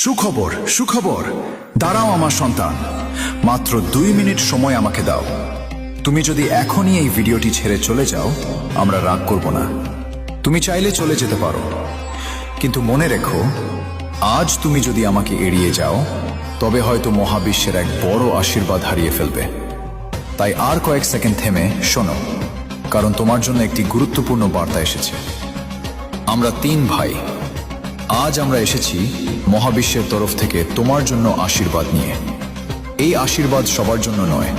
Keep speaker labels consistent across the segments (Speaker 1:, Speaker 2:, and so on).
Speaker 1: সুখবর সুখবর, দাঁড়াও আমার সন্তান, মাত্র 2 মিনিট সময় আমাকে দাও। তুমি যদি এখনই এই ভিডিওটি ছেড়ে চলে যাও, আমরা রাগ করব না। তুমি চাইলে চলে যেতে পারো, কিন্তু মনে রেখো, আজ তুমি যদি আমাকে এড়িয়ে যাও, তবে হয়তো মহাবিশ্বের এক বড় আশীর্বাদ হারিয়ে ফেলবে। তাই আর কয়েক সেকেন্ড থেমে শোনো, কারণ তোমার জন্য একটি গুরুত্বপূর্ণ বার্তা এসেছে। আমরা 3 ভাই, আজ আমরা এসেছি মহাবিশ্বের তরফ থেকে তোমার জন্য আশীর্বাদ নিয়ে। এই আশীর্বাদ সবার জন্য নয়,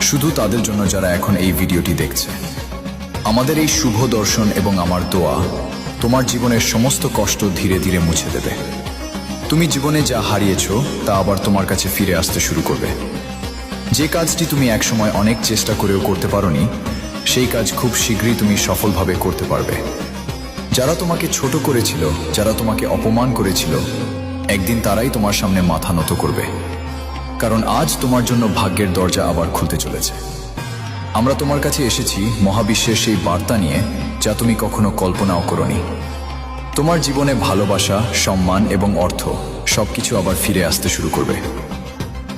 Speaker 1: শুধু তাদের জন্য যারা এখন এই ভিডিওটি দেখছে। আমাদের এই শুভ দর্শন এবং আমার দোয়া তোমার জীবনের সমস্ত কষ্ট ধীরে ধীরে মুছে দেবে। তুমি জীবনে যা হারিয়েছো তা আবার তোমার কাছে ফিরে আসতে শুরু করবে। যে কাজটি তুমি একসময় অনেক চেষ্টা করেও করতে পারোনি, সেই কাজ খুব শীঘ্রই তুমি সফলভাবে করতে পারবে। যারা তোমাকে ছোট করেছিল, যারা তোমাকে অপমান করেছিল, একদিন তারাই তোমার সামনে মাথা নত করবে, কারণ আজ তোমার জন্য ভাগ্যের দরজা আবার খুলতে চলেছে। আমরা তোমার কাছে এসেছি মহাবিশ্বের সেই বার্তা নিয়ে, যা তুমি কখনো কল্পনাও করোনি। তোমার জীবনে ভালোবাসা, সম্মান এবং অর্থ সবকিছু আবার ফিরে আসতে শুরু করবে।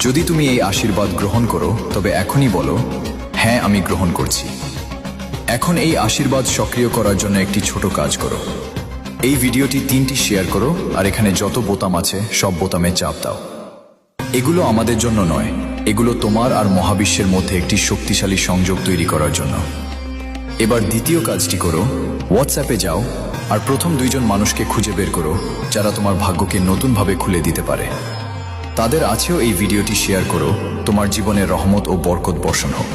Speaker 1: যদি তুমি এই আশীর্বাদ গ্রহণ করো, তবে এখনই বলো, হ্যাঁ আমি গ্রহণ করছি। এখন এই আশীর্বাদ সক্রিয় করার জন্য একটি ছোট কাজ করো। এই ভিডিওটি 3টি শেয়ার করো, আর এখানে যত বোতাম আছে সব বোতামে চাপ দাও। এগুলো আমাদের জন্য নয়, এগুলো তোমার আর মহাবিশ্বের মধ্যে একটি শক্তিশালী সংযোগ তৈরি করার জন্য। এবার দ্বিতীয় কাজটি করো, হোয়াটসঅ্যাপে যাও আর প্রথম 2 জন মানুষকে খুঁজে বের করো, যারা তোমার ভাগ্যকে নতুনভাবে খুলে দিতে পারে। তাদের আছেও এই ভিডিওটি শেয়ার করো। তোমার জীবনে রহমত ও বরকত বর্ষণ হোক।